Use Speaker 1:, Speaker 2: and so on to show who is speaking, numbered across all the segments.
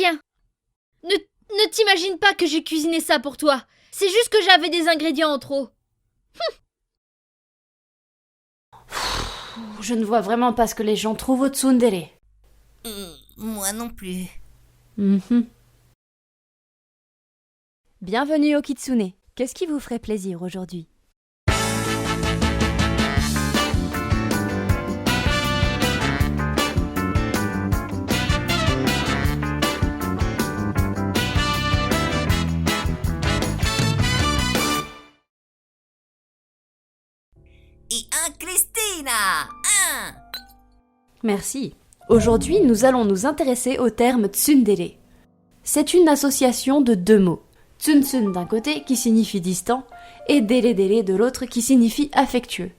Speaker 1: Tiens, ne t'imagine pas que j'ai cuisiné ça pour toi. C'est juste que j'avais des ingrédients en trop.
Speaker 2: Je ne vois vraiment pas ce que les gens trouvent au tsundere.
Speaker 3: Moi non plus.
Speaker 2: Mhm. Bienvenue au Kitsune. Qu'est-ce qui vous ferait plaisir aujourd'hui?
Speaker 3: Et un Christina! Un!
Speaker 2: Merci. Aujourd'hui, nous allons nous intéresser au terme tsundere. C'est une association de deux mots. Tsun-tsun d'un côté qui signifie distant et dere-dere de l'autre qui signifie affectueux.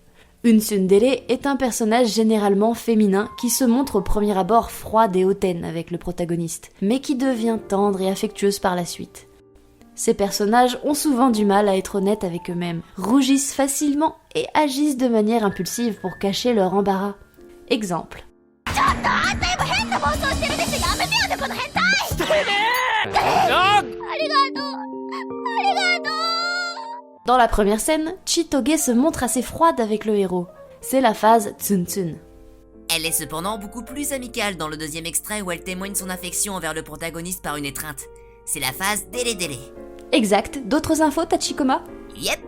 Speaker 2: Une tsundere est un personnage généralement féminin qui se montre au premier abord froide et hautaine avec le protagoniste, mais qui devient tendre et affectueuse par la suite. Ces personnages ont souvent du mal à être honnêtes avec eux-mêmes, rougissent facilement et agissent de manière impulsive pour cacher leur embarras. Exemple. Dans la première scène, Chitoge se montre assez froide avec le héros. C'est la phase Tsun-tsun.
Speaker 3: Elle est cependant beaucoup plus amicale dans le deuxième extrait où elle témoigne son affection envers le protagoniste par une étreinte. C'est la phase délé-délé.
Speaker 2: Exact. D'autres infos, Tachikoma?
Speaker 3: Yep.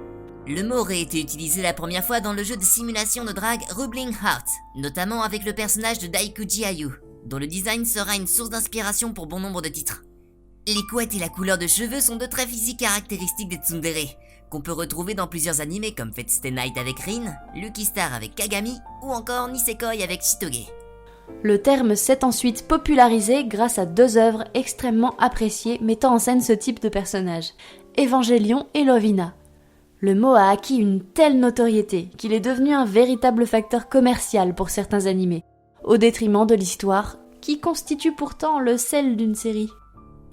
Speaker 3: Le mot aurait été utilisé la première fois dans le jeu de simulation de drague Rubbling Heart, notamment avec le personnage de Daikuji Ayu, dont le design sera une source d'inspiration pour bon nombre de titres. Les couettes et la couleur de cheveux sont de traits physiques caractéristiques des tsundere, qu'on peut retrouver dans plusieurs animés comme Fate Stay Night avec Rin, Lucky Star avec Kagami, ou encore Nisekoi avec Chitoge.
Speaker 2: Le terme s'est ensuite popularisé grâce à deux œuvres extrêmement appréciées mettant en scène ce type de personnage, Evangelion et Lovina. Le mot a acquis une telle notoriété qu'il est devenu un véritable facteur commercial pour certains animés, au détriment de l'histoire, qui constitue pourtant le sel d'une série.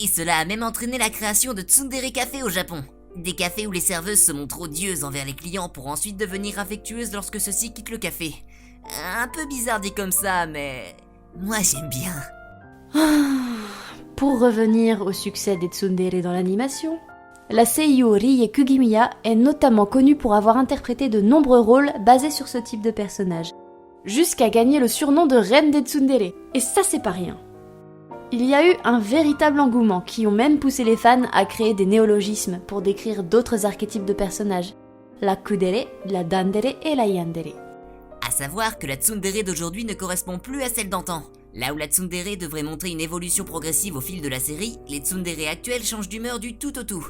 Speaker 3: Et cela a même entraîné la création de tsundere café au Japon. Des cafés où les serveuses se montrent odieuses envers les clients pour ensuite devenir affectueuses lorsque ceux-ci quittent le café. Un peu bizarre dit comme ça, mais moi j'aime bien.
Speaker 2: Pour revenir au succès des tsundere dans l'animation, la seiyū Rie Kugimiya est notamment connue pour avoir interprété de nombreux rôles basés sur ce type de personnage, jusqu'à gagner le surnom de reine des tsundere, et ça c'est pas rien. Il y a eu un véritable engouement qui ont même poussé les fans à créer des néologismes pour décrire d'autres archétypes de personnages, la kudere, la dandere et la yandere.
Speaker 3: À savoir que la tsundere d'aujourd'hui ne correspond plus à celle d'antan. Là où la tsundere devrait montrer une évolution progressive au fil de la série, les tsundere actuels changent d'humeur du tout au tout.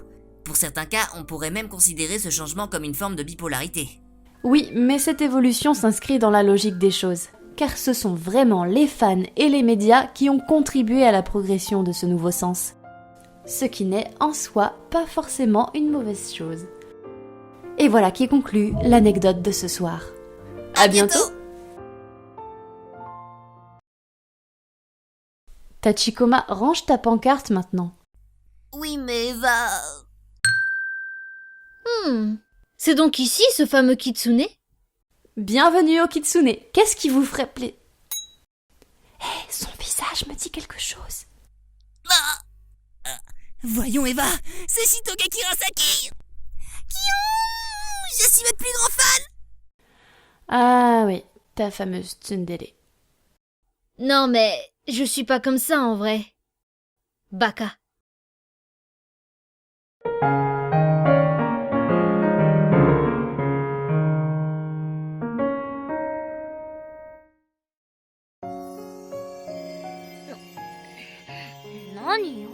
Speaker 3: Pour certains cas, on pourrait même considérer ce changement comme une forme de bipolarité.
Speaker 2: Oui, mais cette évolution s'inscrit dans la logique des choses, car ce sont vraiment les fans et les médias qui ont contribué à la progression de ce nouveau sens. Ce qui n'est en soi pas forcément une mauvaise chose. Et voilà qui conclut l'anecdote de ce soir. À bientôt. Tachikoma, range ta pancarte maintenant.
Speaker 3: Oui, mais va...
Speaker 1: C'est donc ici ce fameux kitsune?
Speaker 2: Bienvenue au Kitsune. Qu'est-ce qui vous ferait plaisir? Hé, son visage me dit quelque chose.
Speaker 3: Voyons Eva, c'est Shitoge Kirasaki. Je suis votre plus grand fan.
Speaker 2: Ah oui, ta fameuse tsundere.
Speaker 1: Non mais, je suis pas comme ça en vrai. Baka.
Speaker 4: Naniよ